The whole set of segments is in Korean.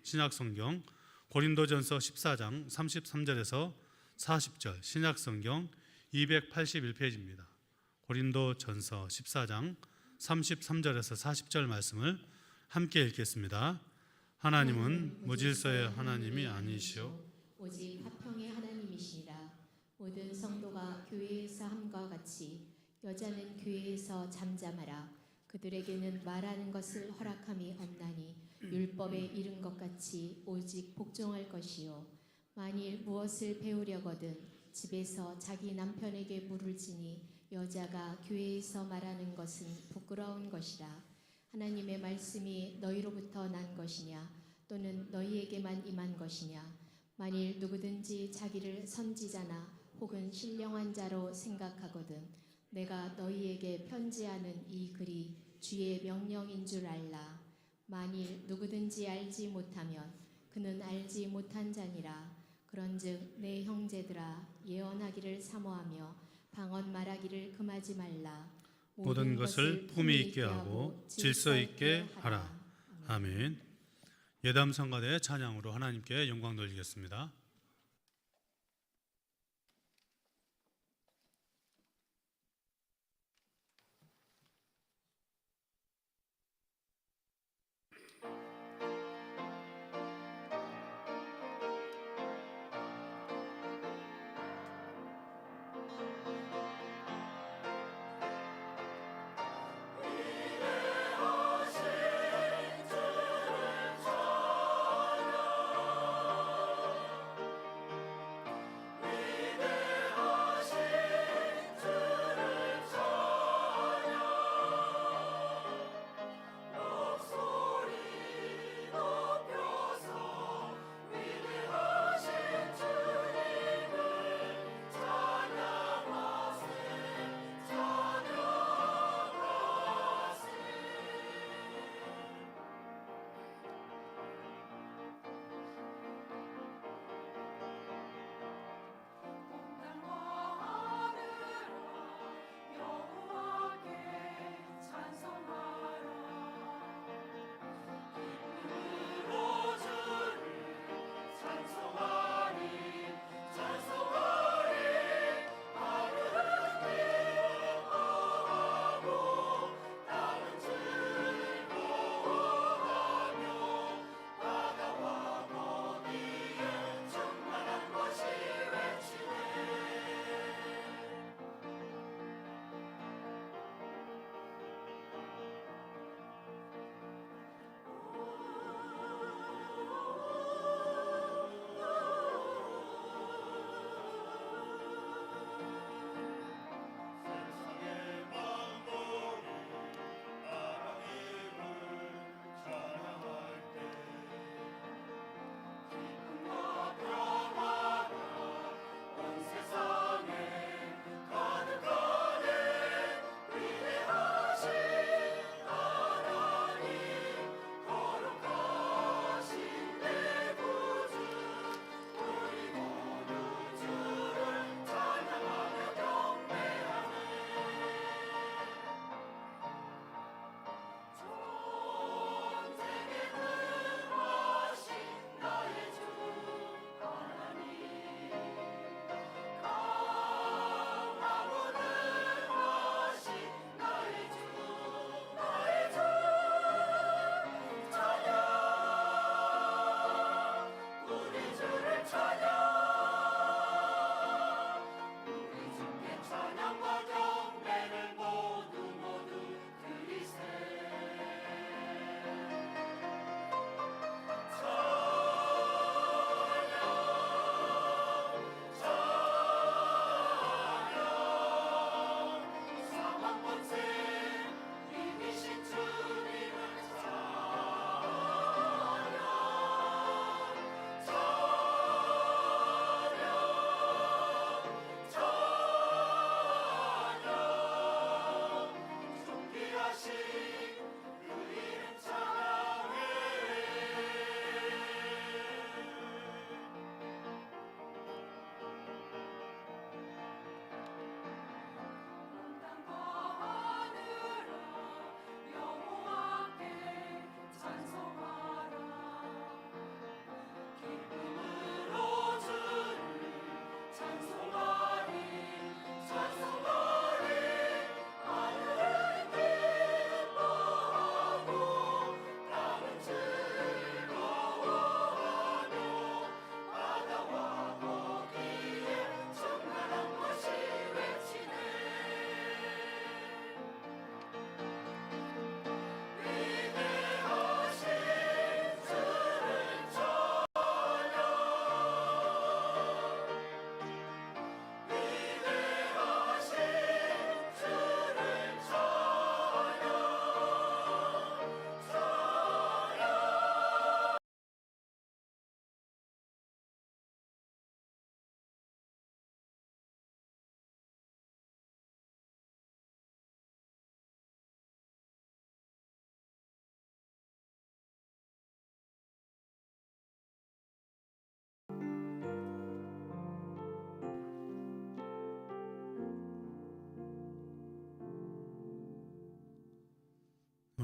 신약성경 고린도전서 14장 33절에서 40절, 신약성경 281페이지입니다. 고린도전서 14장 33절에서 40절 말씀을 함께 읽겠습니다. 하나님은 무질서의 하나님이 아니시오 오직 화평의 하나님이시니라. 모든 성도가 교회에서 함과 같이 여자는 교회에서 잠잠하라. 그들에게는 말하는 것을 허락함이 없나니 율법에 이른 것 같이 오직 복종할 것이요. 만일 무엇을 배우려거든 집에서 자기 남편에게 물을 지니 여자가 교회에서 말하는 것은 부끄러운 것이라. 하나님의 말씀이 너희로부터 난 것이냐 또는 너희에게만 임한 것이냐. 만일 누구든지 자기를 선지자나 혹은 신령한 자로 생각하거든 내가 너희에게 편지하는 이 글이 주의 명령인 줄 알라. 만일 누구든지 알지 못하면 그는 알지 못한 자니라. 그런즉 내 형제들아 예언하기를 사모하며 방언 말하기를 금하지 말라. 모든 것을 품위 있게 하고 질서 있게 하라. 아멘. 예담 성가대 찬양으로 하나님께 영광 돌리겠습니다.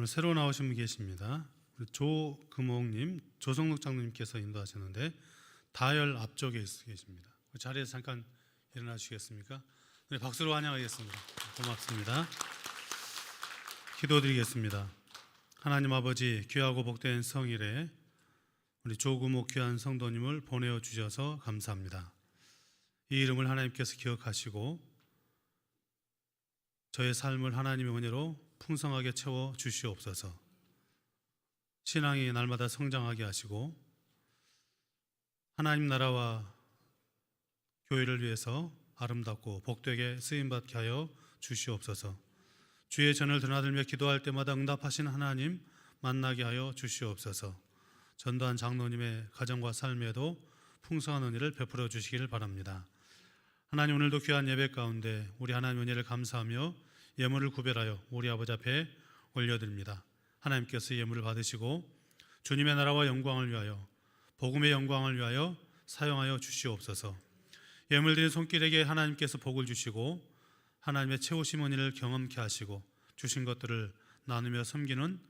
오늘 새로 나오신 분 계십니다. 우리 조금옥님, 조성록 장로님께서 인도하셨는데 다열 앞쪽에 계십니다. 그 자리에서 잠깐 일어나 주시겠습니까? 네, 박수로 환영하겠습니다. 고맙습니다. 기도드리겠습니다. 하나님 아버지, 귀하고 복된 성일에 우리 조금옥 귀한 성도님을 보내어 주셔서 감사합니다. 이 이름을 하나님께서 기억하시고 저의 삶을 하나님의 은혜로 풍성하게 채워 주시옵소서. 신앙이 날마다 성장하게 하시고 하나님 나라와 교회를 위해서 아름답고 복되게 쓰임받게 하여 주시옵소서. 주의 전을 드나들며 기도할 때마다 응답하신 하나님 만나게 하여 주시옵소서. 전도한 장로님의 가정과 삶에도 풍성한 은혜를 베풀어 주시기를 바랍니다. 하나님, 오늘도 귀한 예배 가운데 우리 하나님 은혜를 감사하며 예물을 구별하여 우리 아버지 앞에 올려드립니다. 하나님께서 예물을 받으시고 주님의 나라와 영광을 위하여, 복음의 영광을 위하여 사용하여 주시옵소서. 예물 드린 손길에게 하나님께서 복을 주시고 하나님의 채우심 은혜를 경험케 하시고 주신 것들을 나누며 섬기는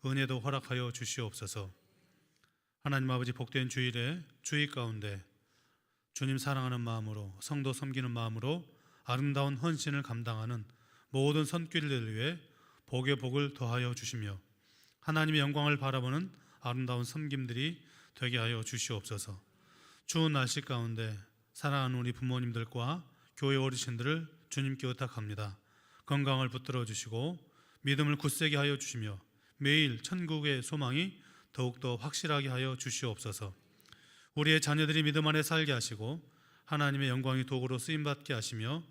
은혜도 허락하여 주시옵소서. 하나님 아버지, 복된 주일에 주의 가운데 주님 사랑하는 마음으로, 성도 섬기는 마음으로 아름다운 헌신을 감당하는 모든 손길들을 위해 복의 복을 더하여 주시며 하나님의 영광을 바라보는 아름다운 섬김들이 되게 하여 주시옵소서. 추운 날씨 가운데 사랑하는 우리 부모님들과 교회 어르신들을 주님께 의탁합니다. 건강을 붙들어 주시고 믿음을 굳세게 하여 주시며 매일 천국의 소망이 더욱더 확실하게 하여 주시옵소서. 우리의 자녀들이 믿음 안에 살게 하시고 하나님의 영광이 도구로 쓰임받게 하시며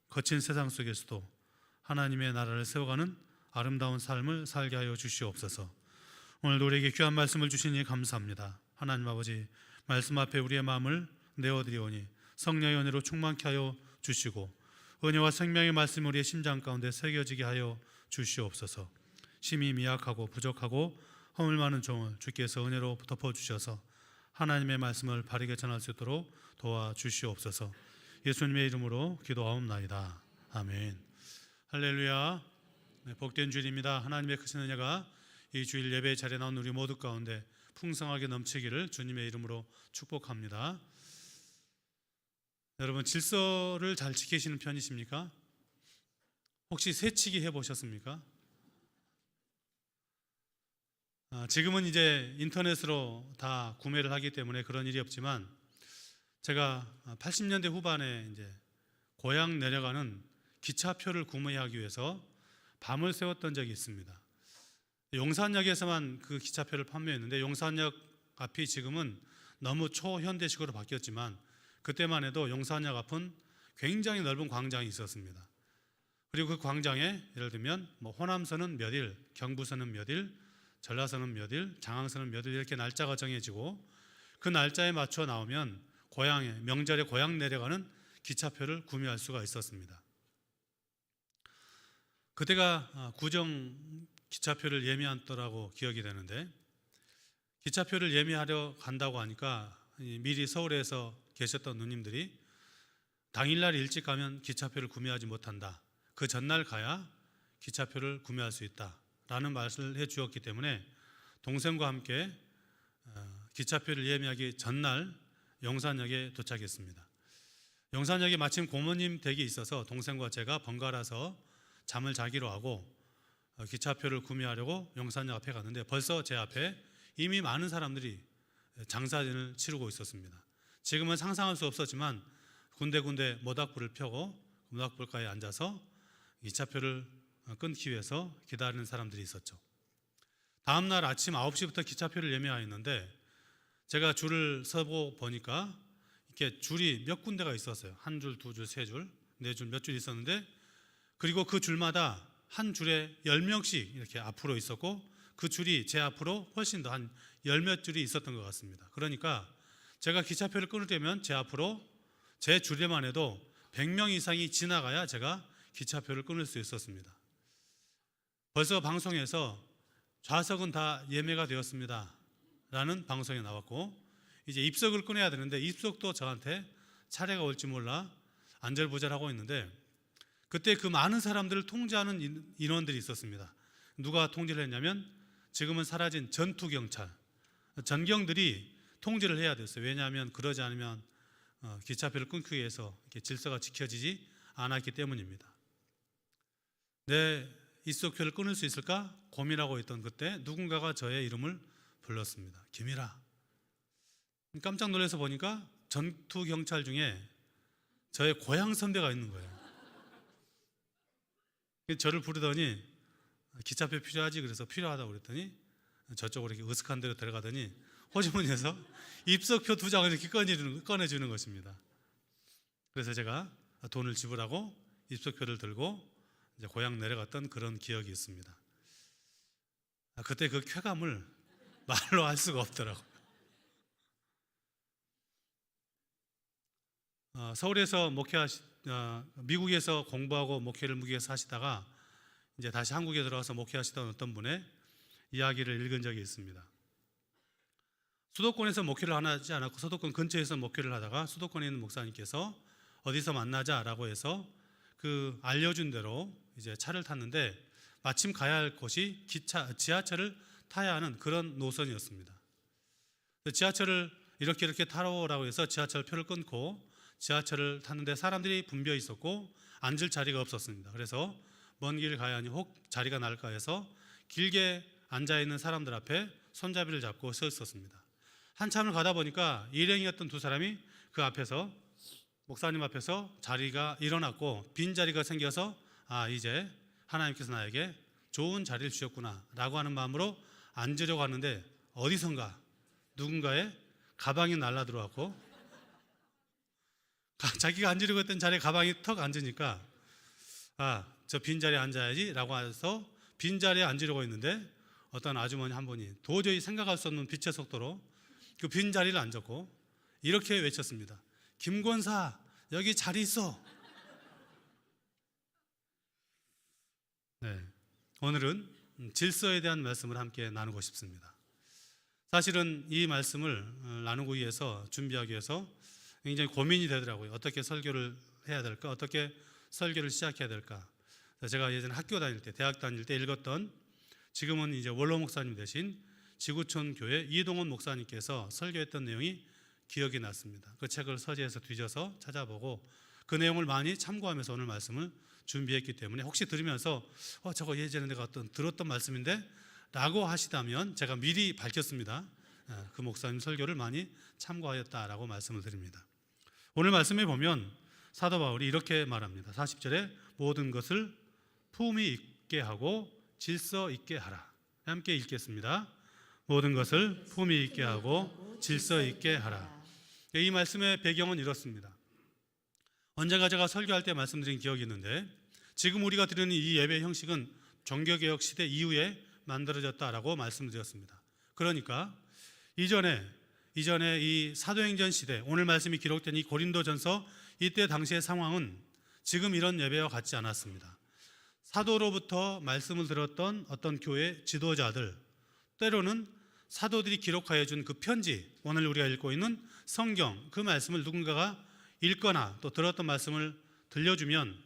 거친 세상 속에서도 하나님의 나라를 세워가는 아름다운 삶을 살게 하여 주시옵소서. 오늘도 우리에게 귀한 말씀을 주시니 감사합니다. 하나님 아버지, 말씀 앞에 우리의 마음을 내어드리오니 성령의 은혜로 충만케 하여 주시고 은혜와 생명의 말씀이 우리의 심장 가운데 새겨지게 하여 주시옵소서. 심히 미약하고 부족하고 허물 많은 종을 주께서 은혜로 덮어주셔서 하나님의 말씀을 바르게 전할 수 있도록 도와주시옵소서. 예수님의 이름으로 기도하옵나이다. 아멘. 할렐루야. 네, 복된 주일입니다. 하나님의 크신 은혜가 이 주일 예배 자리에 나온 우리 모두 가운데 풍성하게 넘치기를 주님의 이름으로 축복합니다. 여러분, 질서를 잘 지키시는 편이십니까? 혹시 새치기 해보셨습니까? 지금은 이제 인터넷으로 다 구매를 하기 때문에 그런 일이 없지만 제가 80년대 후반에 이제 고향 내려가는 기차표를 구매하기 위해서 밤을 새웠던 적이 있습니다. 용산역에서만 그 기차표를 판매했는데 용산역 앞이 지금은 너무 초현대식으로 바뀌었지만 그때만 해도 용산역 앞은 굉장히 넓은 광장이 있었습니다. 그리고 그 광장에 예를 들면 호남선은 몇 일, 경부선은 몇 일, 전라선은 몇 일, 장항선은 몇 일 이렇게 날짜가 정해지고 그 날짜에 맞춰 나오면 고향에 명절에 고향 내려가는 기차표를 구매할 수가 있었습니다. 그때가 구정 기차표를 예매했더라고 기억이 되는데 기차표를 예매하려 간다고 하니까 미리 서울에서 계셨던 누님들이 당일날 일찍 가면 기차표를 구매하지 못한다. 그 전날 가야 기차표를 구매할 수 있다라는 말씀을 해주었기 때문에 동생과 함께 기차표를 예매하기 전날 용산역에 도착했습니다. 용산역에 마침 고모님 댁이 있어서 동생과 제가 번갈아서 잠을 자기로 하고 기차표를 구매하려고 용산역 앞에 갔는데 벌써 제 앞에 이미 많은 사람들이 장사진을 치르고 있었습니다. 지금은 상상할 수 없었지만 군데군데 모닥불을 펴고 모닥불가에 앉아서 기차표를 끊기 위해서 기다리는 사람들이 있었죠. 다음날 아침 9시부터 기차표를 예매하였는데 제가 줄을 서고 보니까 이렇게 줄이 몇 군데가 있었어요. 한 줄, 두 줄, 세 줄, 네 줄, 몇 줄 있었는데 그리고 그 줄마다 한 줄에 10명씩 이렇게 앞으로 있었고 그 줄이 제 앞으로 훨씬 더 한 10몇 줄이 있었던 것 같습니다. 그러니까 제가 기차표를 끊으려면 제 앞으로 제 줄에만 해도 100명 이상이 지나가야 제가 기차표를 끊을 수 있었습니다. 벌써 방송에서 좌석은 다 예매가 되었습니다 라는 방송이 나왔고 이제 입석을 끊어야 되는데 입석도 저한테 차례가 올지 몰라 안절부절하고 있는데 그때 그 많은 사람들을 통제하는 인원들이 있었습니다. 누가 통제를 했냐면 지금은 사라진 전투경찰, 전경들이 통제를 해야 됐어요. 왜냐하면 그러지 않으면 기차표를 끊기 위해서 이렇게 질서가 지켜지지 않았기 때문입니다. 내 입석표를 끊을 수 있을까 고민하고 있던 그때 누군가가 저의 이름을 불렀습니다. 김일아. 깜짝 놀라서 보니까 전투경찰 중에 저의 고향 선배가 있는 거예요. 저를 부르더니 기차표 필요하지? 그래서 필요하다고 그랬더니 저쪽으로 이렇게 으슥한 데로 들어가더니 호주머니에서 입석표 2장을 이렇게 꺼내주는 것입니다. 그래서 제가 돈을 지불하고 입석표를 들고 이제 고향 내려갔던 그런 기억이 있습니다. 그때 그 쾌감을 말로 할 수가 없더라고요. 서울에서 미국에서 공부하고 목회를 미국에서 하시다가 이제 다시 한국에 들어와서 목회하시던 어떤 분의 이야기를 읽은 적이 있습니다. 수도권에서 목회를 하지 않았고 수도권 근처에서 목회를 하다가 수도권에 있는 목사님께서 어디서 만나자라고 해서 그 알려준 대로 이제 차를 탔는데 마침 가야 할 곳이 지하철을 타야 하는 그런 노선이었습니다. 지하철을 이렇게 타라고 해서 지하철 표를 끊고 지하철을 탔는데 사람들이 붐벼 있었고 앉을 자리가 없었습니다. 그래서 먼 길 가야 하니 혹 자리가 날까 해서 길게 앉아있는 사람들 앞에 손잡이를 잡고 서 있었습니다. 한참을 가다 보니까 일행이었던 2사람이 그 앞에서 목사님 앞에서 자리가 일어났고 빈 자리가 생겨서 이제 하나님께서 나에게 좋은 자리를 주셨구나 라고 하는 마음으로 앉으려고 하는데 어디선가 누군가의 가방이 날라 들어왔고 자기가 앉으려고 했던 자리에 가방이 턱 앉으니까 저 빈자리에 앉아야지 라고 해서 빈자리에 앉으려고 했는데 어떤 아주머니 한 분이 도저히 생각할 수 없는 빛의 속도로 그 빈자리를 앉았고 이렇게 외쳤습니다. 김권사 여기 자리 있어. 네, 오늘은 질서에 대한 말씀을 함께 나누고 싶습니다. 사실은 이 말씀을 나누기 위해서 준비하기 위해서 굉장히 고민이 되더라고요. 어떻게 설교를 해야 될까? 어떻게 설교를 시작해야 될까? 제가 예전에 학교 다닐 때, 대학 다닐 때 읽었던 지금은 이제 원로 목사님 되신 지구촌 교회 이동원 목사님께서 설교했던 내용이 기억이 났습니다. 그 책을 서재에서 뒤져서 찾아보고 그 내용을 많이 참고하면서 오늘 말씀을 준비했기 때문에 혹시 들으면서 저거 예전에 내가 들었던 말씀인데 라고 하시다면 제가 미리 밝혔습니다. 그 목사님 설교를 많이 참고하였다라고 말씀을 드립니다. 오늘 말씀에 보면 사도 바울이 이렇게 말합니다. 40절에 모든 것을 품위 있게 하고 질서 있게 하라. 함께 읽겠습니다. 모든 것을 품위 있게 하고 질서 있게 하라. 이 말씀의 배경은 이렇습니다. 언젠가 제가 설교할 때 말씀드린 기억이 있는데 지금 우리가 드리는 이 예배 형식은 종교개혁 시대 이후에 만들어졌다라고 말씀드렸습니다. 그러니까 이전에 이 사도행전 시대 오늘 말씀이 기록된 이 고린도전서 이때 당시의 상황은 지금 이런 예배와 같지 않았습니다. 사도로부터 말씀을 들었던 어떤 교회 지도자들 때로는 사도들이 기록하여 준 그 편지 오늘 우리가 읽고 있는 성경 그 말씀을 누군가가 읽거나 또 들었던 말씀을 들려주면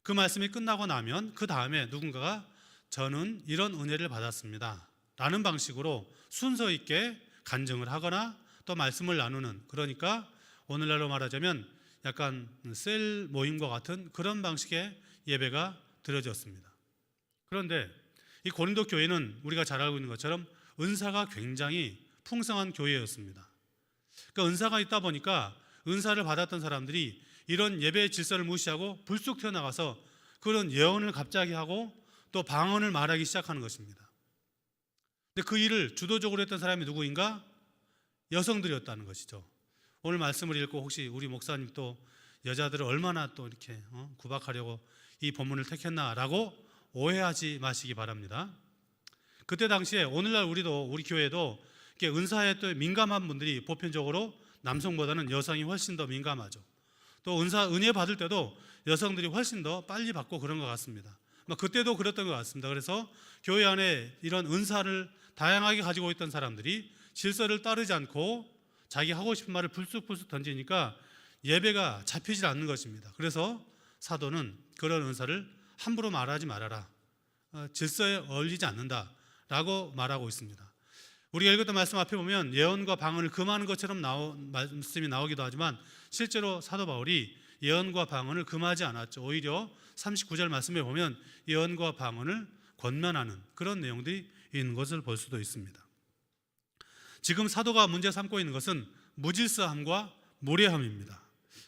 그 말씀이 끝나고 나면 그 다음에 누군가가 저는 이런 은혜를 받았습니다 라는 방식으로 순서 있게 간증을 하거나 또 말씀을 나누는 그러니까 오늘날로 말하자면 약간 셀 모임과 같은 그런 방식의 예배가 드려졌습니다. 그런데 이 고린도 교회는 우리가 잘 알고 있는 것처럼 은사가 굉장히 풍성한 교회였습니다. 그러니까 은사가 있다 보니까 은사를 받았던 사람들이 이런 예배의 질서를 무시하고 불쑥 튀어나가서 그런 예언을 갑자기 하고 또 방언을 말하기 시작하는 것입니다. 근데 그 일을 주도적으로 했던 사람이 누구인가? 여성들이었다는 것이죠. 오늘 말씀을 읽고 혹시 우리 목사님 또 여자들을 얼마나 또 이렇게 구박하려고 이 본문을 택했나라고 오해하지 마시기 바랍니다. 그때 당시에 오늘날 우리 교회도 이렇게 은사에 또 민감한 분들이 보편적으로 남성보다는 여성이 훨씬 더 민감하죠. 또 은혜 받을 때도 여성들이 훨씬 더 빨리 받고 그런 것 같습니다. 그때도 그랬던 것 같습니다. 그래서 교회 안에 이런 은사를 다양하게 가지고 있던 사람들이 질서를 따르지 않고 자기 하고 싶은 말을 불쑥불쑥 던지니까 예배가 잡히질 않는 것입니다. 그래서 사도는 그런 은사를 함부로 말하지 말아라. 질서에 어울리지 않는다라고 말하고 있습니다. 우리가 읽었던 말씀 앞에 보면 예언과 방언을 금하는 것처럼 말씀이 나오기도 하지만 실제로 사도 바울이 예언과 방언을 금하지 않았죠. 오히려 39절 말씀에 보면 예언과 방언을 권면하는 그런 내용들이 있는 것을 볼 수도 있습니다. 지금 사도가 문제 삼고 있는 것은 무질서함과 무례함입니다.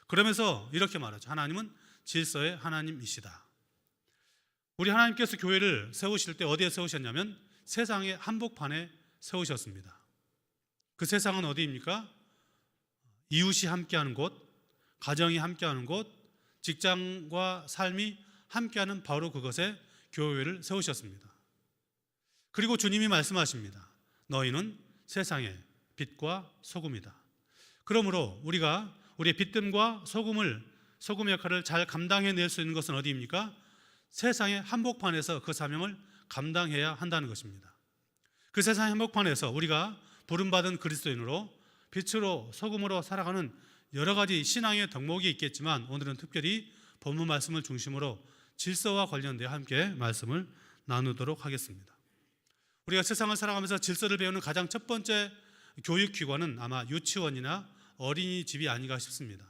그러면서 이렇게 말하죠. 하나님은 질서의 하나님이시다. 우리 하나님께서 교회를 세우실 때 어디에 세우셨냐면 세상의 한복판에 세우셨습니다. 그 세상은 어디입니까? 이웃이 함께하는 곳, 가정이 함께하는 곳, 직장과 삶이 함께하는 바로 그것에 교회를 세우셨습니다. 그리고 주님이 말씀하십니다. 너희는 세상의 빛과 소금이다. 그러므로 우리가 우리의 빛됨과 소금의 역할을 잘 감당해낼 수 있는 것은 어디입니까? 세상의 한복판에서 그 사명을 감당해야 한다는 것입니다. 그 세상의 한복판에서 우리가 부름받은 그리스도인으로 빛으로 소금으로 살아가는 여러 가지 신앙의 덕목이 있겠지만 오늘은 특별히 본문 말씀을 중심으로 질서와 관련되어 함께 말씀을 나누도록 하겠습니다. 우리가 세상을 살아가면서 질서를 배우는 가장 첫 번째 교육기관은 아마 유치원이나 어린이집이 아닌가 싶습니다.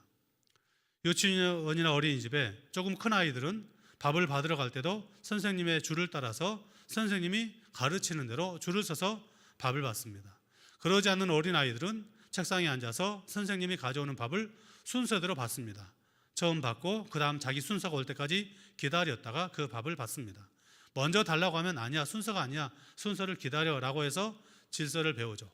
유치원이나 어린이집에 조금 큰 아이들은 밥을 받으러 갈 때도 선생님의 줄을 따라서 선생님이 가르치는 대로 줄을 서서 밥을 받습니다. 그러지 않는 어린아이들은 책상에 앉아서 선생님이 가져오는 밥을 순서대로 받습니다. 처음 받고 그 다음 자기 순서가 올 때까지 기다렸다가 그 밥을 받습니다. 먼저 달라고 하면 아니야, 순서가 아니야, 순서를 기다려라고 해서 질서를 배우죠.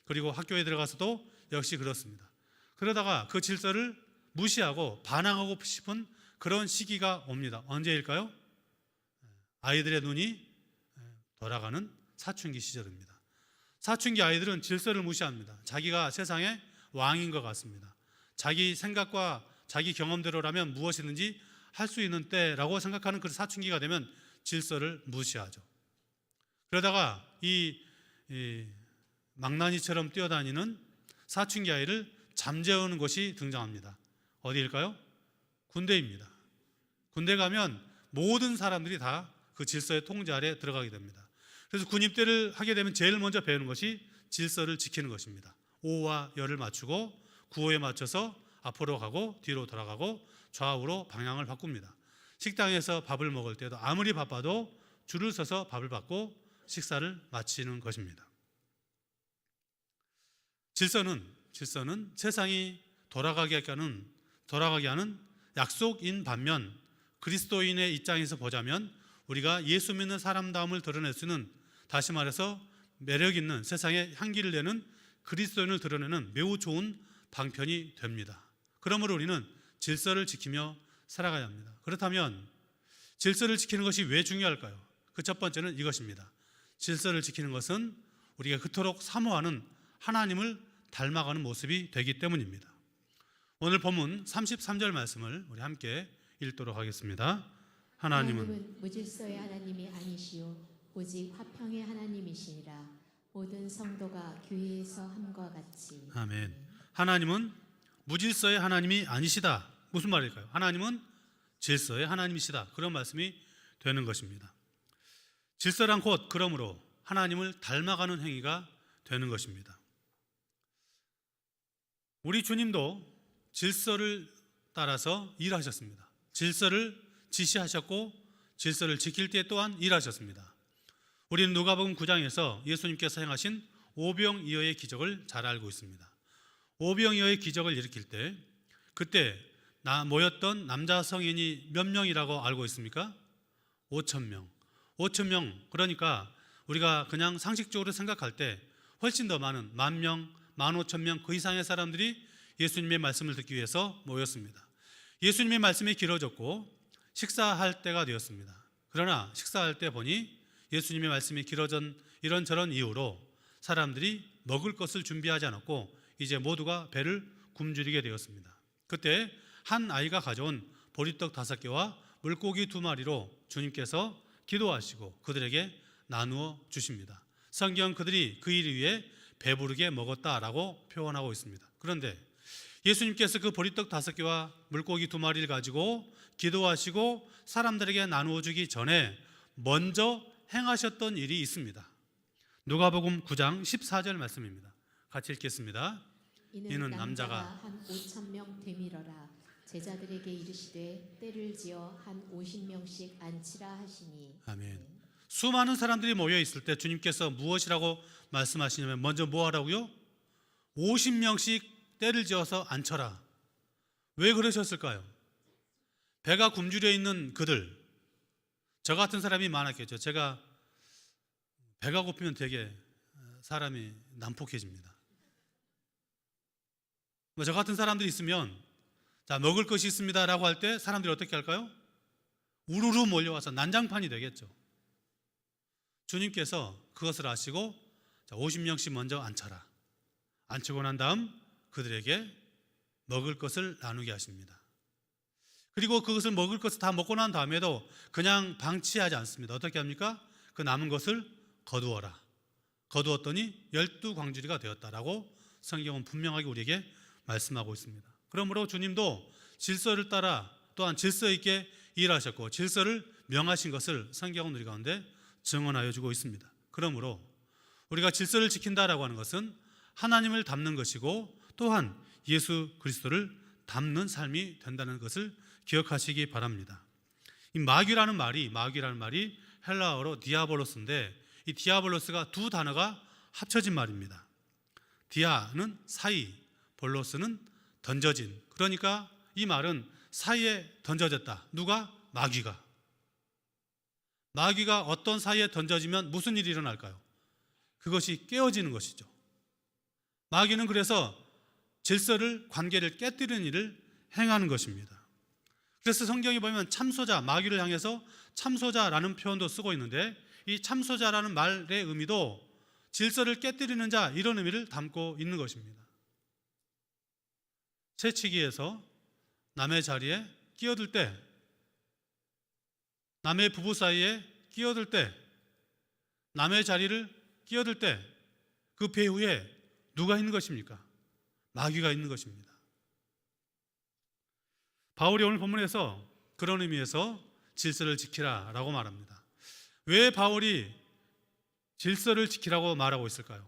그리고 학교에 들어가서도 역시 그렇습니다. 그러다가 그 질서를 무시하고 반항하고 싶은 그런 시기가 옵니다. 언제일까요? 아이들의 눈이 돌아가는 사춘기 시절입니다. 사춘기 아이들은 질서를 무시합니다. 자기가 세상의 왕인 것 같습니다. 자기 생각과 자기 경험대로라면 무엇이든지 할 수 있는 때라고 생각하는 그 사춘기가 되면 질서를 무시하죠. 그러다가 이 망나니처럼 뛰어다니는 사춘기 아이를 잠재우는 곳이 등장합니다. 어디일까요? 군대입니다. 군대 가면 모든 사람들이 다 그 질서의 통제 아래 들어가게 됩니다. 그래서 군입대를 하게 되면 제일 먼저 배우는 것이 질서를 지키는 것입니다. 오와 열을 맞추고 구호에 맞춰서 앞으로 가고 뒤로 돌아가고 좌우로 방향을 바꿉니다. 식당에서 밥을 먹을 때도 아무리 바빠도 줄을 서서 밥을 받고 식사를 마치는 것입니다. 질서는 세상이 돌아가게 하는 약속인 반면 그리스도인의 입장에서 보자면 우리가 예수 믿는 사람다움을 드러낼 수 있는, 다시 말해서 매력 있는 세상에 향기를 내는 그리스도인을 드러내는 매우 좋은 방편이 됩니다. 그러므로 우리는 질서를 지키며 살아가야 합니다. 그렇다면 질서를 지키는 것이 왜 중요할까요? 그 첫 번째는 이것입니다. 질서를 지키는 것은 우리가 그토록 사모하는 하나님을 닮아가는 모습이 되기 때문입니다. 오늘 본문 33절 말씀을 우리 함께 읽도록 하겠습니다. 하나님은 무질서의 하나님이 아니시오 오직 화평의 하나님이시니라. 모든 성도가 교회에서 함과 같이. 아멘. 하나님은 무질서의 하나님이 아니시다. 무슨 말일까요? 하나님은 질서의 하나님이시다. 그런 말씀이 되는 것입니다. 질서란 곧 그러므로 하나님을 닮아가는 행위가 되는 것입니다. 우리 주님도 질서를 따라서 일하셨습니다. 질서를 지시하셨고 질서를 지킬 때 또한 일하셨습니다. 우리는 누가복음 9장에서 예수님께서 행하신 오병이어의 기적을 잘 알고 있습니다. 오병이어의 기적을 일으킬 때 그때 모였던 남자 성인이 몇 명이라고 알고 있습니까? 5,000명. 5,000명. 그러니까 우리가 그냥 상식적으로 생각할 때 훨씬 더 많은 10,000명, 15,000명 그 이상의 사람들이 예수님의 말씀을 듣기 위해서 모였습니다. 예수님의 말씀이 길어졌고 식사할 때가 되었습니다. 그러나 식사할 때 보니 예수님의 말씀이 길어진 이런저런 이유로 사람들이 먹을 것을 준비하지 않았고 이제 모두가 배를 굶주리게 되었습니다. 그때 한 아이가 가져온 보리떡 5개와 물고기 2마리로 주님께서 기도하시고 그들에게 나누어 주십니다. 성경 그들이 그 일 위에 배부르게 먹었다라고 표현하고 있습니다. 그런데 예수님께서 그 보리떡 5개와 물고기 2마리를 가지고 기도하시고 사람들에게 나누어 주기 전에 먼저 행하셨던 일이 있습니다. 누가복음 9장 14절 말씀입니다. 같이 읽겠습니다. 이는 남자가 한 5,000명 되밀어라. 제자들에게 이르시되 때를 지어 한 50명씩 앉히라 하시니. 아멘. 수많은 사람들이 모여 있을 때 주님께서 무엇이라고 말씀하시냐면 먼저 뭐 하라고요? 50명씩 때를 지어서 앉혀라. 왜 그러셨을까요? 배가 굶주려 있는 그들, 저 같은 사람이 많았겠죠. 제가 배가 고프면 되게 사람이 난폭해집니다. 저 같은 사람들이 있으면 자, 먹을 것이 있습니다 라고 할 때 사람들이 어떻게 할까요? 우르르 몰려와서 난장판이 되겠죠. 주님께서 그것을 아시고 50명씩 먼저 앉혀라. 앉히고 난 다음 그들에게 먹을 것을 나누게 하십니다. 그리고 그것을 먹을 것을 다 먹고 난 다음에도 그냥 방치하지 않습니다. 어떻게 합니까? 그 남은 것을 거두어라. 거두었더니 12광주리가 되었다라고 성경은 분명하게 우리에게 말씀하고 있습니다. 그러므로 주님도 질서를 따라 또한 질서 있게 일하셨고 질서를 명하신 것을 성경은 우리 가운데 증언하여 주고 있습니다. 그러므로 우리가 질서를 지킨다라고 하는 것은 하나님을 닮는 것이고 또한 예수 그리스도를 닮는 삶이 된다는 것을 기억하시기 바랍니다. 이 마귀라는 말이 헬라어로 디아볼로스인데 이 디아볼로스가 두 단어가 합쳐진 말입니다. 디아는 사이, 볼로스는 던져진. 그러니까 이 말은 사이에 던져졌다. 누가? 마귀가. 마귀가 어떤 사이에 던져지면 무슨 일이 일어날까요? 그것이 깨어지는 것이죠. 마귀는 그래서 질서를, 관계를 깨뜨리는 일을 행하는 것입니다. 그래서 성경에 보면 참소자, 마귀를 향해서 참소자라는 표현도 쓰고 있는데 이 참소자라는 말의 의미도 질서를 깨뜨리는 자, 이런 의미를 담고 있는 것입니다. 채치기에서 남의 자리에 끼어들 때, 남의 부부 사이에 끼어들 때, 남의 자리를 끼어들 때 그 배후에 누가 있는 것입니까? 마귀가 있는 것입니다. 바울이 오늘 본문에서 그런 의미에서 질서를 지키라 라고 말합니다. 왜 바울이 질서를 지키라고 말하고 있을까요?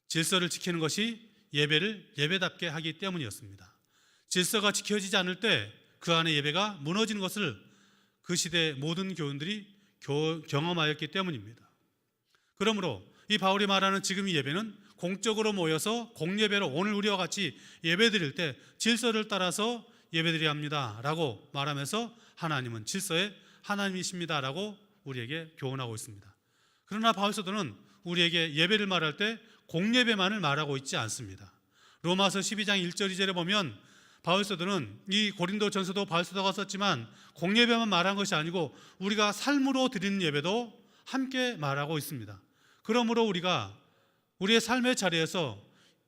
질서를 지키는 것이 예배를 예배답게 하기 때문이었습니다. 질서가 지켜지지 않을 때 그 안에 예배가 무너지는 것을 그 시대의 모든 교인들이 경험하였기 때문입니다. 그러므로 이 바울이 말하는 지금 이 예배는 공적으로 모여서 공예배로 오늘 우리와 같이 예배드릴 때 질서를 따라서 예배드려야 합니다 라고 말하면서 하나님은 질서의 하나님이십니다 라고 우리에게 교훈하고 있습니다. 그러나 바울 사도는 우리에게 예배를 말할 때 공예배만을 말하고 있지 않습니다. 로마서 12장 1절 2절에 보면 바울 사도는 이 고린도 전서도 바울 사도가 썼지만 공예배만 말한 것이 아니고 우리가 삶으로 드리는 예배도 함께 말하고 있습니다. 그러므로 우리가 우리의 삶의 자리에서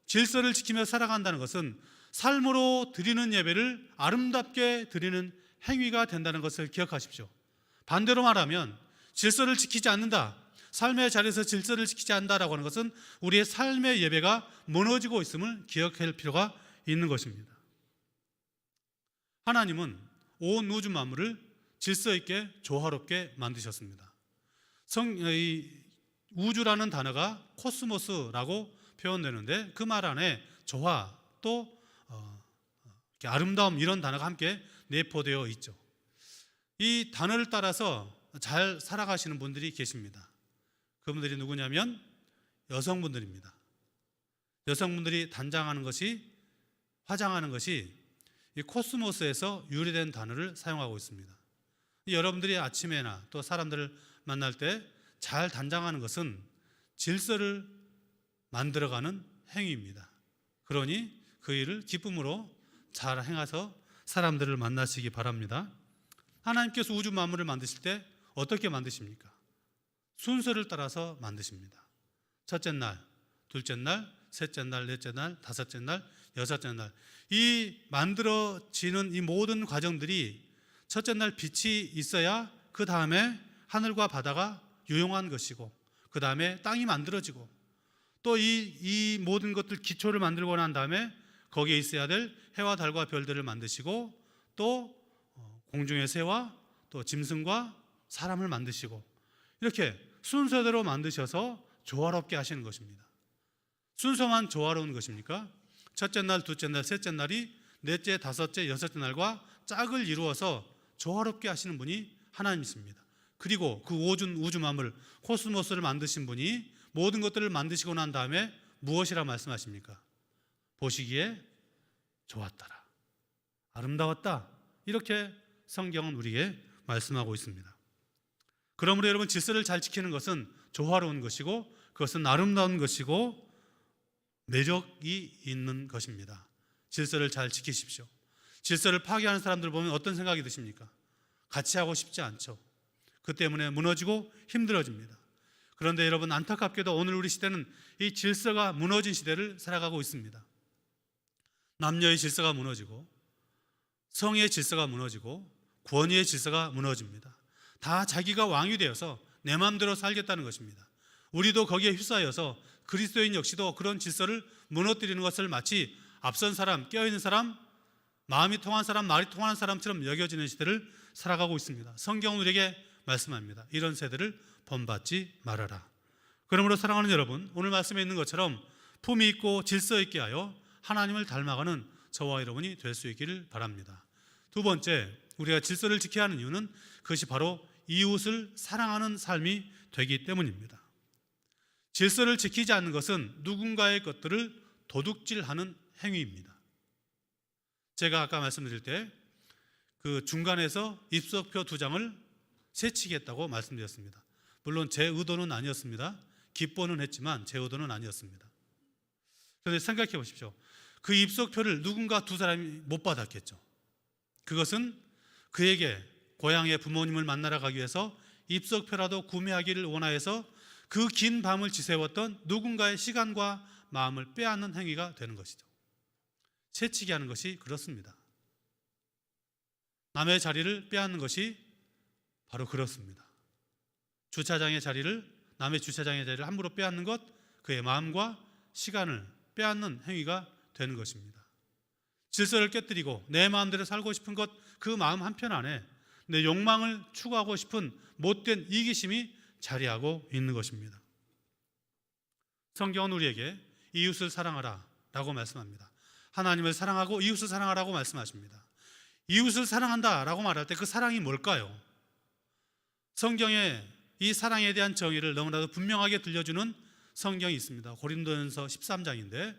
질서를 지키며 살아간다는 것은 삶으로 드리는 예배를 아름답게 드리는 행위가 된다는 것을 기억하십시오. 반대로 말하면 질서를 지키지 않는다, 삶의 자리에서 질서를 지키지 않는다라고 하는 것은 우리의 삶의 예배가 무너지고 있음을 기억할 필요가 있는 것입니다. 하나님은 온 우주 만물을 질서 있게 조화롭게 만드셨습니다. 이 우주라는 단어가 코스모스라고 표현되는데 그 말 안에 조화 또 아름다움 이런 단어가 함께 내포되어 있죠. 이 단어를 따라서 잘 살아가시는 분들이 계십니다. 그분들이 누구냐면 여성분들입니다. 여성분들이 단장하는 것이, 화장하는 것이 이 코스모스에서 유래된 단어를 사용하고 있습니다. 여러분들이 아침에나 또 사람들을 만날 때 잘 단장하는 것은 질서를 만들어가는 행위입니다. 그러니 그 일을 기쁨으로 잘 행해서 사람들을 만나시기 바랍니다. 하나님께서 우주 만물을 만드실 때 어떻게 만드십니까? 순서를 따라서 만드십니다. 첫째 날, 둘째 날, 셋째 날, 넷째 날, 다섯째 날, 여섯째 날, 이 만들어지는 이 모든 과정들이 첫째 날 빛이 있어야 그 다음에 하늘과 바다가 유용한 것이고 그 다음에 땅이 만들어지고 또 이 모든 것들 기초를 만들고 난 다음에 거기에 있어야 될 해와 달과 별들을 만드시고 또 공중의 새와 또 짐승과 사람을 만드시고 이렇게 순서대로 만드셔서 조화롭게 하시는 것입니다. 순서만 조화로운 것입니까? 첫째 날, 둘째 날, 셋째 날이 넷째, 다섯째, 여섯째 날과 짝을 이루어서 조화롭게 하시는 분이 하나님이십니다. 그리고 그 우주 만물 코스모스를 만드신 분이 모든 것들을 만드시고 난 다음에 무엇이라 말씀하십니까? 보시기에 좋았더라, 아름다웠다, 이렇게 성경은 우리에게 말씀하고 있습니다. 그러므로 여러분, 질서를 잘 지키는 것은 조화로운 것이고 그것은 아름다운 것이고 매력이 있는 것입니다. 질서를 잘 지키십시오. 질서를 파괴하는 사람들 보면 어떤 생각이 드십니까? 같이 하고 싶지 않죠. 그 때문에 무너지고 힘들어집니다. 그런데 여러분, 안타깝게도 오늘 우리 시대는 이 질서가 무너진 시대를 살아가고 있습니다. 남녀의 질서가 무너지고 성의 질서가 무너지고 권위의 질서가 무너집니다. 다 자기가 왕이 되어서 내 마음대로 살겠다는 것입니다. 우리도 거기에 휩싸여서 그리스도인 역시도 그런 질서를 무너뜨리는 것을 마치 앞선 사람, 깨어있는 사람, 마음이 통한 사람, 말이 통하는 사람처럼 여겨지는 시대를 살아가고 있습니다. 성경은 우리에게 말씀합니다. 이런 세대를 본받지 말아라. 그러므로 사랑하는 여러분, 오늘 말씀에 있는 것처럼 품위 있고 질서 있게 하여 하나님을 닮아가는 저와 여러분이 될 수 있기를 바랍니다. 두 번째, 우리가 질서를 지켜야 하는 이유는 그것이 바로 이웃을 사랑하는 삶이 되기 때문입니다. 질서를 지키지 않는 것은 누군가의 것들을 도둑질하는 행위입니다. 제가 아까 말씀드릴 때 그 중간에서 입석표 2장을 새치겠다고 말씀드렸습니다. 물론 제 의도는 아니었습니다. 기뻐는 했지만 제 의도는 아니었습니다. 그런데 생각해 보십시오. 그 입석표를 누군가 두 사람이 못 받았겠죠. 그것은 그에게 고향의 부모님을 만나러 가기 위해서 입석표라도 구매하기를 원하여서 그 긴 밤을 지새웠던 누군가의 시간과 마음을 빼앗는 행위가 되는 것이죠. 새치기 하는 것이 그렇습니다. 남의 자리를 빼앗는 것이 바로 그렇습니다. 주차장의 자리를, 남의 주차장의 자리를 함부로 빼앗는 것, 그의 마음과 시간을 빼앗는 행위가 되는 것입니다. 질서를 깨뜨리고 내 마음대로 살고 싶은 것, 그 마음 한편 안에 내 욕망을 추구하고 싶은 못된 이기심이 자리하고 있는 것입니다. 성경은 우리에게 이웃을 사랑하라 라고 말씀합니다. 하나님을 사랑하고 이웃을 사랑하라고 말씀하십니다. 이웃을 사랑한다 라고 말할 때 그 사랑이 뭘까요? 성경에 이 사랑에 대한 정의를 너무나도 분명하게 들려주는 성경이 있습니다. 고린도전서 13장인데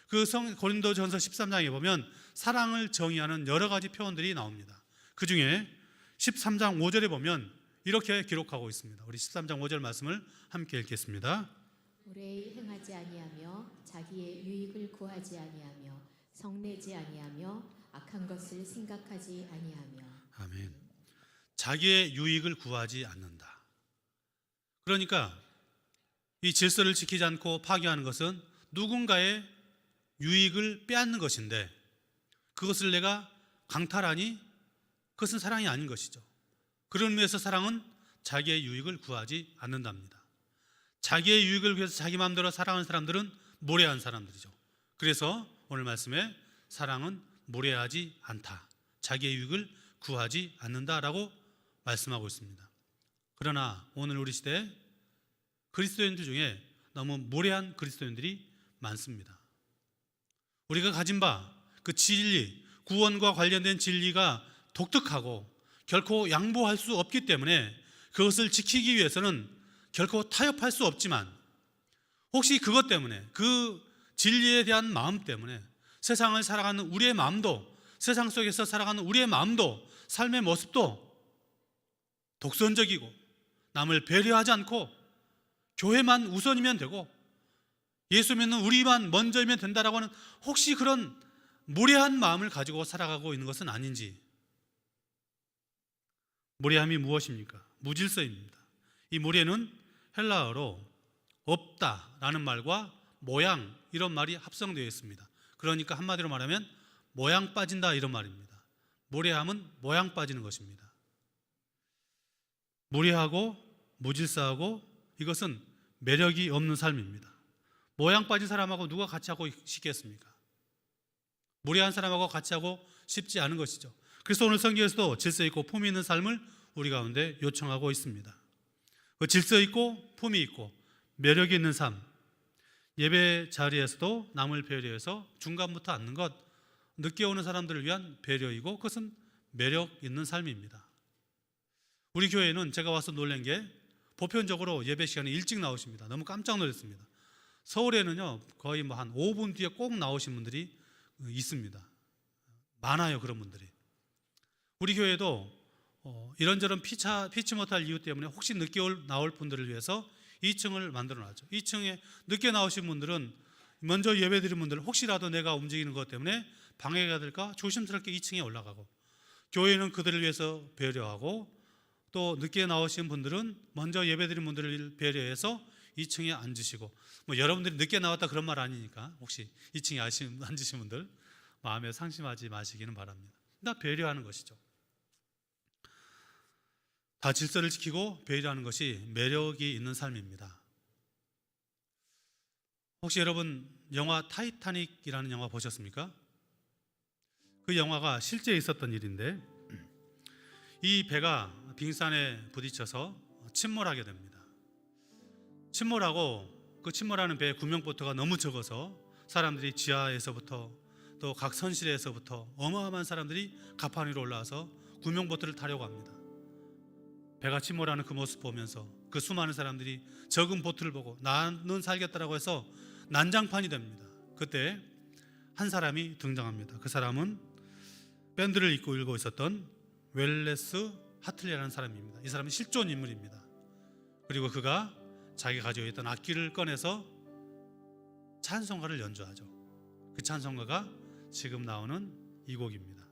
그 고린도전서 13장에 보면 사랑을 정의하는 여러 가지 표현들이 나옵니다. 그 중에 13장 5절에 보면 이렇게 기록하고 있습니다. 우리 13장 5절 말씀을 함께 읽겠습니다. 무례히 행하지 아니하며 자기의 유익을 구하지 아니하며 성내지 아니하며 악한 것을 생각하지 아니하며. 아멘. 자기의 유익을 구하지 않는다. 그러니까 이 질서를 지키지 않고 파괴하는 것은 누군가의 유익을 빼앗는 것인데 그것을 내가 강탈하니 그것은 사랑이 아닌 것이죠. 그런 의미에서 사랑은 자기의 유익을 구하지 않는답니다. 자기의 유익을 위해서 자기 마음대로 살아가는 사람들은 무례한 사람들이죠. 그래서 오늘 말씀에 사랑은 무례하지 않다, 자기의 유익을 구하지 않는다라고 말씀하고 있습니다. 그러나 오늘 우리 시대에 그리스도인들 중에 너무 무례한 그리스도인들이 많습니다. 우리가 가진 바 그 진리, 구원과 관련된 진리가 독특하고 결코 양보할 수 없기 때문에 그것을 지키기 위해서는 결코 타협할 수 없지만 혹시 그것 때문에, 그 진리에 대한 마음 때문에 세상을 살아가는 우리의 마음도, 세상 속에서 살아가는 우리의 마음도, 삶의 모습도 독선적이고 남을 배려하지 않고 교회만 우선이면 되고 예수 믿는 우리만 먼저이면 된다라고 하는 혹시 그런 무례한 마음을 가지고 살아가고 있는 것은 아닌지. 무례함이 무엇입니까? 무질서입니다. 이 무례는 헬라어로 없다라는 말과 모양, 이런 말이 합성되어 있습니다. 그러니까 한마디로 말하면 모양 빠진다, 이런 말입니다. 무례함은 모양 빠지는 것입니다. 무례하고 무질서하고 이것은 매력이 없는 삶입니다. 모양 빠진 사람하고 누가 같이 하고 싶겠습니까? 무례한 사람하고 같이 하고 싶지 않은 것이죠. 그래서 오늘 성경에서도 질서 있고 품위 있는 삶을 우리 가운데 요청하고 있습니다. 그 질서 있고 품위 있고 매력이 있는 삶, 예배 자리에서도 남을 배려해서 중간부터 앉는 것, 늦게 오는 사람들을 위한 배려이고 그것은 매력 있는 삶입니다. 우리 교회는 제가 와서 놀란 게 보편적으로 예배 시간에 일찍 나오십니다. 너무 깜짝 놀랐습니다. 서울에는요 거의 뭐 한 5분 뒤에 꼭 나오신 분들이 있습니다. 많아요 그런 분들이. 우리 교회도 이런저런 피치 못할 이유 때문에 혹시 늦게 나올 분들을 위해서 2층을 만들어 놨죠. 2층에 늦게 나오신 분들은 먼저 예배드린 분들 혹시라도 내가 움직이는 것 때문에 방해가 될까 조심스럽게 2층에 올라가고, 교회는 그들을 위해서 배려하고 또 늦게 나오신 분들은 먼저 예배드린 분들을 배려해서 2층에 앉으시고, 뭐 여러분들이 늦게 나왔다 그런 말 아니니까 혹시 2층에 앉으신 분들 마음에 상심하지 마시기는 바랍니다. 다 배려하는 것이죠. 다 질서를 지키고 배려하는 것이 매력이 있는 삶입니다. 혹시 여러분 영화 타이타닉이라는 영화 보셨습니까? 그 영화가 실제 있었던 일인데 이 배가 빙산에 부딪혀서 침몰하게 됩니다. 침몰하고 그 침몰하는 배의 구명보트가 너무 적어서 사람들이 지하에서부터 또 각 선실에서부터 어마어마한 사람들이 갑판 위로 올라와서 구명보트를 타려고 합니다. 배가 침몰하는 그 모습 보면서 그 수많은 사람들이 적은 보트를 보고 나는 살겠다라고 해서 난장판이 됩니다. 그때 한 사람이 등장합니다. 그 사람은 밴드를 이끌고 있었던 웰레스 하틀리라는 사람입니다. 이 사람은 실존 인물입니다. 그리고 그가 자기가 가지고 있던 악기를 꺼내서 찬송가를 연주하죠. 그 찬송가가 지금 나오는 이 곡입니다.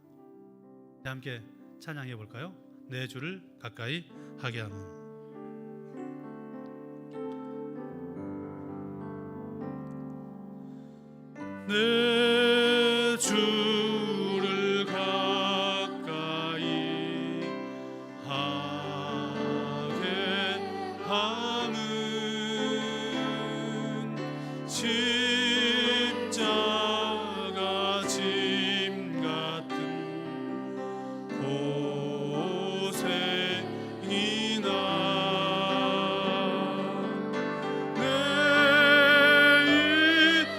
함께 찬양해 볼까요? 내 주를 가까이 하게 하는. 내 주를 가까이 하게 함은 십자가 짐 같은 고생이나 내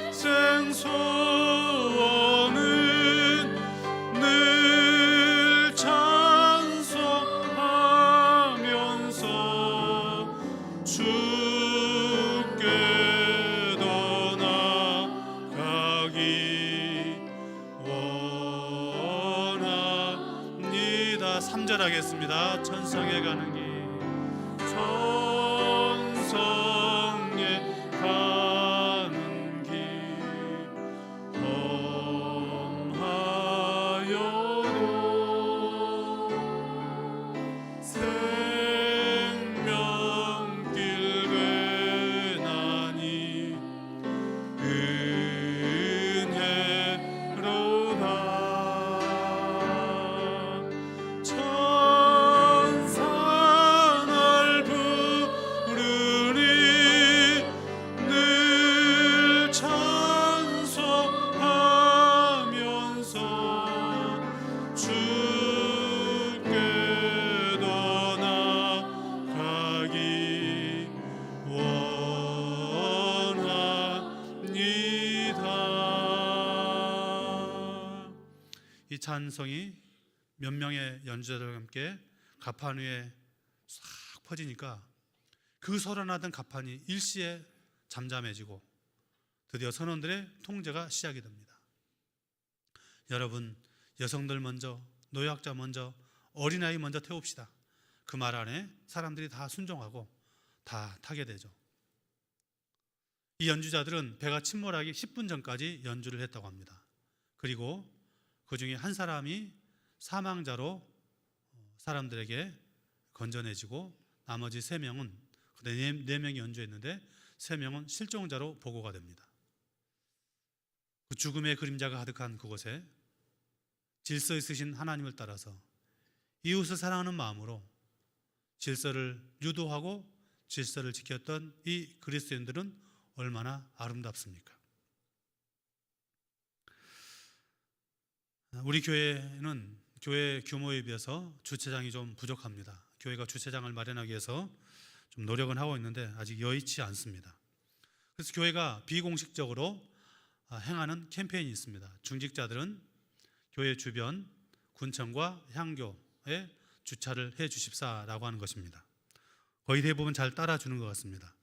인생 소원은 늘 찬송하면서 주께 더 나아가기 원합니다. 3절 하겠습니다. 천성에 가는 길, 천성에 가는 길 험하여도 생명길 괜하니 은혜로다. 천사 날 부르니 늘 찬송하면서 주께 더 나아가기 원합니다. 이 찬송이 몇 명의 연주자들과 함께 갑판 위에 싹 퍼지니까 그 소란하던 갑판이 일시에 잠잠해지고 드디어 선원들의 통제가 시작이 됩니다. 여러분, 여성들 먼저, 노약자 먼저, 어린아이 먼저 태웁시다. 그 말 안에 사람들이 다 순종하고 다 타게 되죠. 이 연주자들은 배가 침몰하기 10분 전까지 연주를 했다고 합니다. 그리고 그 중에 한 사람이 사망자로 사람들에게 건져내지고 나머지 3명은, 4명이 연주했는데 3명은 실종자로 보고가 됩니다. 그 죽음의 그림자가 가득한 그곳에 질서 있으신 하나님을 따라서 이웃을 사랑하는 마음으로 질서를 유도하고 질서를 지켰던 이 그리스도인들은 얼마나 아름답습니까? 우리 교회는 교회 규모에 비해서 주차장이 좀 부족합니다. 교회가 주차장을 마련하기 위해서 좀 노력은 하고 있는데 아직 여의치 않습니다. 그래서 교회가 비공식적으로 행하는 캠페인이 있습니다. 중직자들은 교회 주변 군청과 향교에 주차를 해 주십사라고 하는 것입니다. 거의 대부분 잘 따라주는 것 같습니다.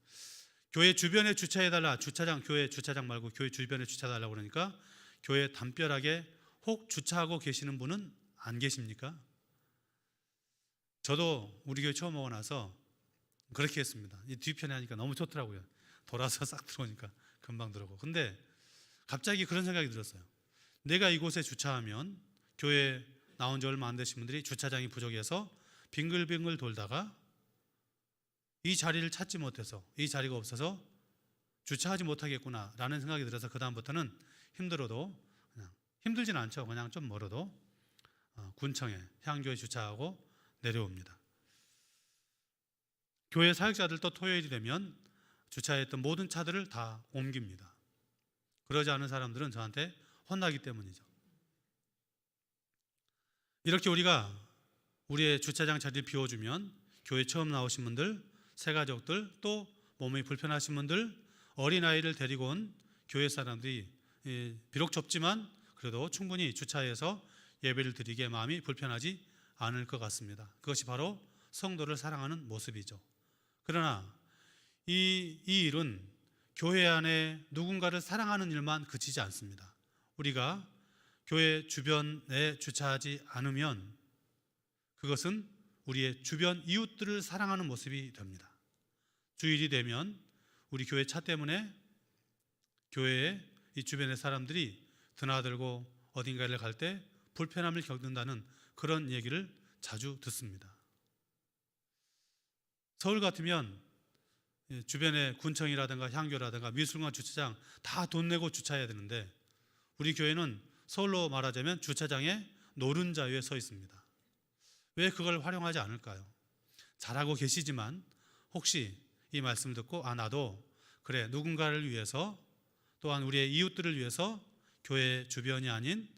교회 주변에 주차해달라, 교회 주차장 말고 교회 주변에 주차해달라고 그러니까 교회 담벼락에 혹 주차하고 계시는 분은 안 계십니까? 저도 우리 교회 처음 오고 나서 그렇게 했습니다. 이 뒤편에 하니까 너무 좋더라고요. 돌아서 싹 들어오니까 금방 들어오고. 근데 갑자기 그런 생각이 들었어요. 내가 이곳에 주차하면 교회 나온 지 얼마 안 되신 분들이 주차장이 부족해서 빙글빙글 돌다가 이 자리를 찾지 못해서, 이 자리가 없어서 주차하지 못하겠구나 라는 생각이 들어서 그 다음부터는 힘들어도, 그냥 힘들진 않죠. 그냥 좀 멀어도 군청에, 향교에 주차하고 내려옵니다. 교회 사역자들도 토요일이 되면 주차했던 모든 차들을 다 옮깁니다. 그러지 않은 사람들은 저한테 혼나기 때문이죠. 이렇게 우리가 우리의 주차장 자리를 비워주면 교회 처음 나오신 분들, 새가족들, 또 몸이 불편하신 분들, 어린아이를 데리고 온 교회 사람들이 비록 좁지만 그래도 충분히 주차해서 예배를 드리기에 마음이 불편하지 않을 것 같습니다. 그것이 바로 성도를 사랑하는 모습이죠. 그러나 이 일은 교회 안에 누군가를 사랑하는 일만 그치지 않습니다. 우리가 교회 주변에 주차하지 않으면 그것은 우리의 주변 이웃들을 사랑하는 모습이 됩니다. 주일이 되면 우리 교회 차 때문에 교회의 이 주변의 사람들이 드나들고 어딘가를 갈 때 불편함을 겪는다는 그런 얘기를 자주 듣습니다. 서울 같으면 주변에 군청이라든가 향교라든가 미술관 주차장 다 돈 내고 주차해야 되는데 우리 교회는 서울로 말하자면 주차장에 노른자 위에 서 있습니다. 왜 그걸 활용하지 않을까요? 잘하고 계시지만 혹시 이 말씀 듣고 나도 그래 누군가를 위해서 또한 우리의 이웃들을 위해서 교회 주변이 아닌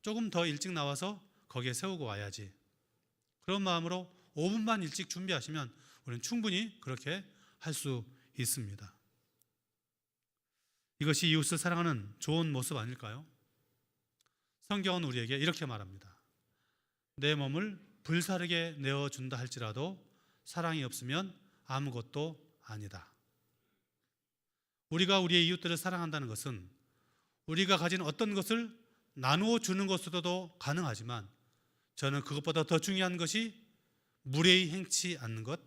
조금 더 일찍 나와서 거기에 세우고 와야지. 그런 마음으로 5분만 일찍 준비하시면 우리는 충분히 그렇게 할 수 있습니다. 이것이 이웃을 사랑하는 좋은 모습 아닐까요? 성경은 우리에게 이렇게 말합니다. 내 몸을 불사르게 내어준다 할지라도 사랑이 없으면 아무것도 아니다. 우리가 우리의 이웃들을 사랑한다는 것은 우리가 가진 어떤 것을 나누어 주는 것으로도 가능하지만 저는 그것보다 더 중요한 것이 무례히 행치 않는 것,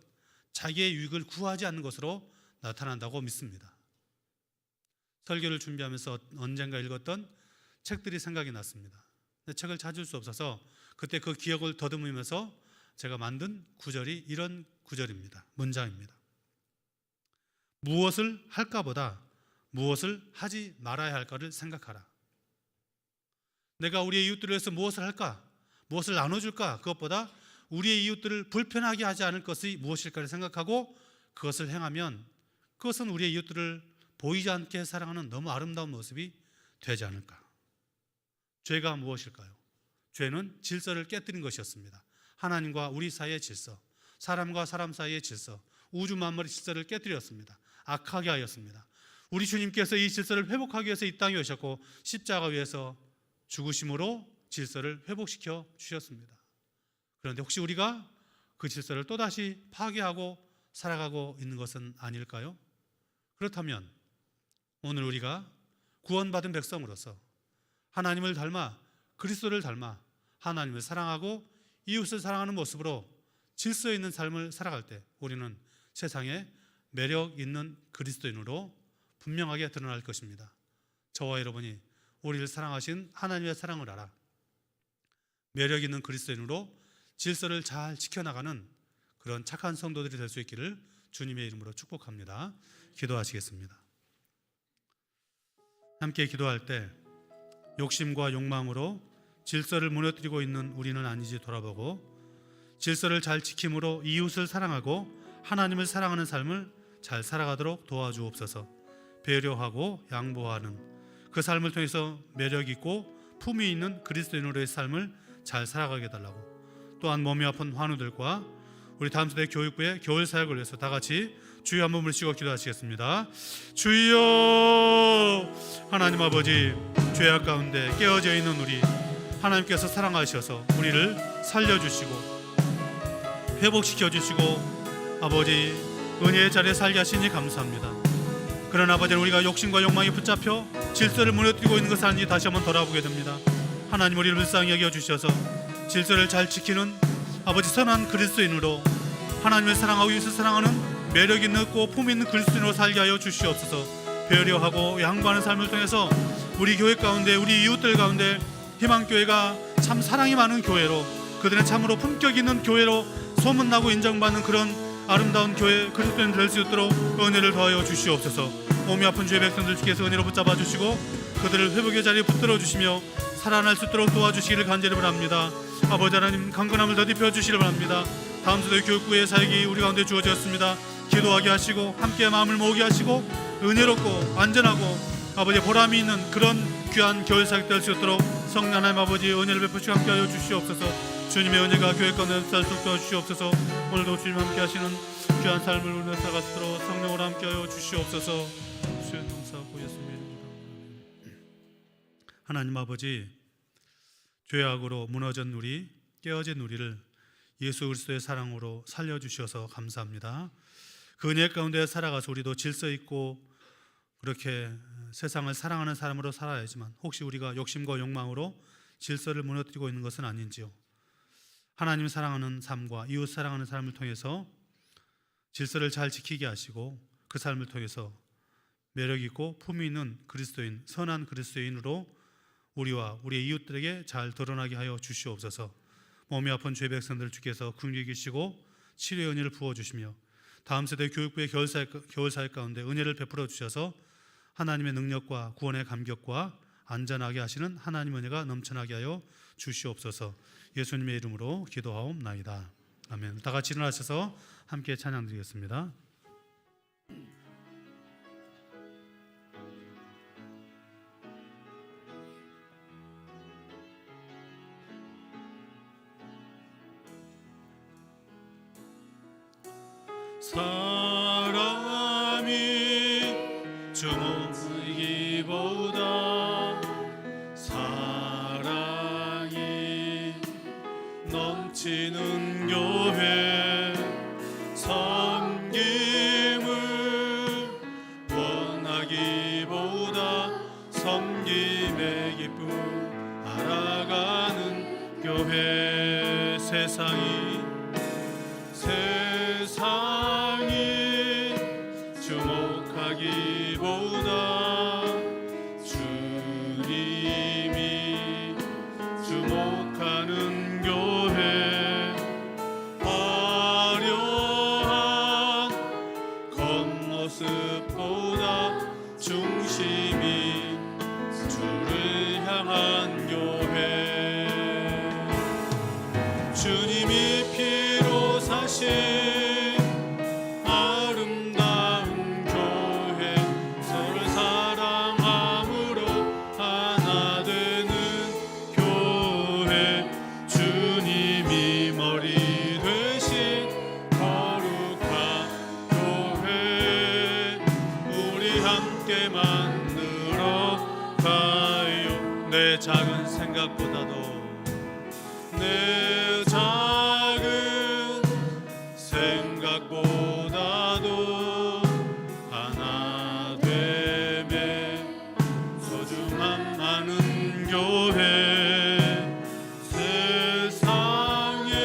자기의 유익을 구하지 않는 것으로 나타난다고 믿습니다. 설교를 준비하면서 언젠가 읽었던 책들이 생각이 났습니다. 책을 찾을 수 없어서 그때 그 기억을 더듬으면서 제가 만든 구절이 이런 구절입니다. 문장입니다. 무엇을 할까보다 무엇을 하지 말아야 할까를 생각하라. 내가 우리의 이웃들을 위해서 무엇을 할까? 무엇을 나눠줄까? 그것보다 우리의 이웃들을 불편하게 하지 않을 것이 무엇일까를 생각하고 그것을 행하면 그것은 우리의 이웃들을 보이지 않게 사랑하는 너무 아름다운 모습이 되지 않을까? 죄가 무엇일까요? 죄는 질서를 깨뜨린 것이었습니다. 하나님과 우리 사이의 질서, 사람과 사람 사이의 질서, 우주 만물의 질서를 깨뜨렸습니다. 악하게 하였습니다. 우리 주님께서 이 질서를 회복하기 위해서 이 땅에 오셨고 십자가 위에서 죽으심으로 질서를 회복시켜 주셨습니다. 그런데 혹시 우리가 그 질서를 또다시 파괴하고 살아가고 있는 것은 아닐까요? 그렇다면 오늘 우리가 구원받은 백성으로서 하나님을 닮아 그리스도를 닮아 하나님을 사랑하고 이웃을 사랑하는 모습으로 질서 있는 삶을 살아갈 때 우리는 세상에 매력 있는 그리스도인으로 분명하게 드러날 것입니다. 저와 여러분이 우리를 사랑하신 하나님의 사랑을 알아 매력 있는 그리스도인으로 질서를 잘 지켜나가는 그런 착한 성도들이 될 수 있기를 주님의 이름으로 축복합니다. 기도하시겠습니다. 함께 기도할 때 욕심과 욕망으로 질서를 무너뜨리고 있는 우리는 아닌지 돌아보고 질서를 잘 지킴으로 이웃을 사랑하고 하나님을 사랑하는 삶을 잘 살아가도록 도와주옵소서. 배려하고 양보하는 그 삶을 통해서 매력 있고 품위 있는 그리스도인으로의 삶을 잘 살아가게 해달라고, 또한 몸이 아픈 환우들과 우리 다음 세대 교육부의 겨울 사역을 위해서 다 같이 주여 한번 부르시고 기도하시겠습니다. 주여, 하나님 아버지, 죄악 가운데 깨어져 있는 우리 하나님께서 사랑하셔서 우리를 살려주시고 회복시켜 주시고 아버지 은혜의 자리에 살게 하시니 감사합니다. 그러나 아버지는 우리가 욕심과 욕망에 붙잡혀 질서를 무너뜨리고 있는 것을 아닌지 다시 한번 돌아보게 됩니다. 하나님 우리를 불쌍히 여겨주셔서 질서를 잘 지키는 아버지 선한 그리스도인으로 하나님을 사랑하고 이웃을 사랑하는 매력 있는 품 있는 그리스도인으로 살게 하여 주시옵소서. 배려하고 양보하는 삶을 통해서 우리 교회 가운데 우리 이웃들 가운데 희망교회가 참 사랑이 많은 교회로 그들은 참으로 품격 있는 교회로 소문나고 인정받는 그런 아름다운 교회 그리스도인 될 수 있도록 은혜를 더하여 주시옵소서. 몸이 아픈 주의 백성들 주께서 은혜로 붙잡아 주시고 그들을 회복의 자리에 붙들어 주시며 살아날 수 있도록 도와주시기를 간절히 바랍니다. 아버지 하나님 강건함을 더딥혀 주시기를 바랍니다. 다음 세대 교육부의 사역이 우리 가운데 주어졌습니다. 기도하게 하시고 함께 마음을 모으게 하시고 은혜롭고 안전하고 아버지 보람이 있는 그런 귀한 겨울 사역 될 수 있도록 성령 하나님 아버지 은혜를 베푸시고 함께하여 주시옵소서. 주님의 은혜가 교회 가운데 살수 도와주시옵소서. 오늘도 주님 함께 하시는 귀한 삶을 우리가 살아갈 수 있도록 성령으로 함께하여 주시옵소서. 주의 농사하고 예수님의 이름으로. 하나님 아버지, 죄악으로 무너진 우리 깨어진 우리를 예수 그리스도의 사랑으로 살려주셔서 감사합니다. 그 은혜 가운데 살아가서 우리도 질서 있고 그렇게 세상을 사랑하는 사람으로 살아야지만 혹시 우리가 욕심과 욕망으로 질서를 무너뜨리고 있는 것은 아닌지요. 하나님 사랑하는 삶과 이웃 사랑하는 삶을 통해서 질서를 잘 지키게 하시고 그 삶을 통해서 매력 있고 품위 있는 그리스도인, 선한 그리스도인으로 우리와 우리의 이웃들에게 잘 드러나게 하여 주시옵소서. 몸이 아픈 죄 백성들 주께서 긍휼히 여기시고 치료의 은혜를 부어주시며 다음 세대 교육부의 겨울 사역 가운데 은혜를 베풀어 주셔서 하나님의 능력과 구원의 감격과 안전하게 하시는 하나님 은혜가 넘쳐나게 하여 주시옵소서. 예수님의 이름으로 기도하옵나이다. 아멘. 다 같이 일어나셔서 함께 찬양 드리겠습니다. 사람이 주목이기보다 사랑이 넘치는 교회 섬김을 원하기보다 섬김의 기쁨 알아가는 교회 세상이 주목하기보다 주님이 주목하는 교회 화려한 겉모습보다 중심이 주를 향한 교회 주님이 피로 사신 작은 생각보다도 내 작은 생각보다도 하나 되매 소중함 많은 교회 세상에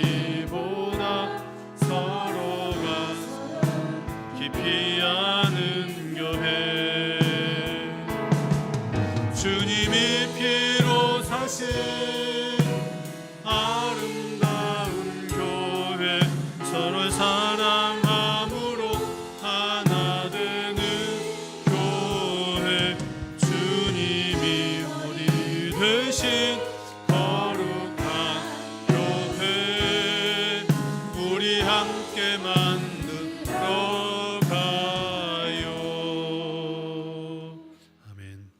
알려지기보다 서로가 깊이 아는 교회 주님이 피로 사신 아름다운 교회 서로 사랑함으로 하나 되는 교회 주님이 머리 되신 거룩한 교회 우리 함께 만들어 가요. 아멘.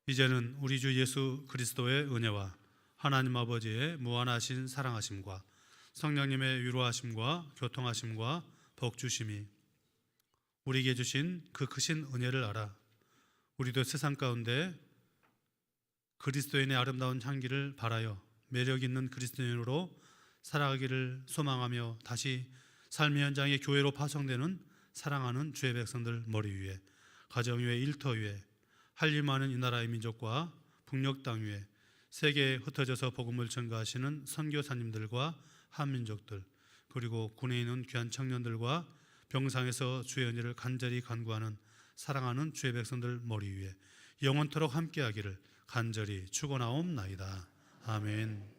이제는 우리 주 예수 그리스도의 은혜와 하나님 아버지의 무한하신 사랑하심과 성령님의 위로하심과 교통하심과 복주심이 우리에게 주신 그 크신 은혜를 알아 우리도 세상 가운데 그리스도인의 아름다운 향기를 발하여 매력 있는 그리스도인으로 살아가기를 소망하며 다시 삶의 현장의 교회로 파송되는 사랑하는 주의 백성들 머리 위에, 가정 위에, 일터 위에, 할 일 많은 이 나라의 민족과 북녘 땅 위에 세계에 흩어져서 복음을 전가하시는 선교사님들과 한민족들, 그리고 군에 있는 귀한 청년들과 병상에서 주의 은혜를 간절히 간구하는 사랑하는 주의 백성들 머리 위에 영원토록 함께하기를 간절히 축원하옵나이다. 아멘.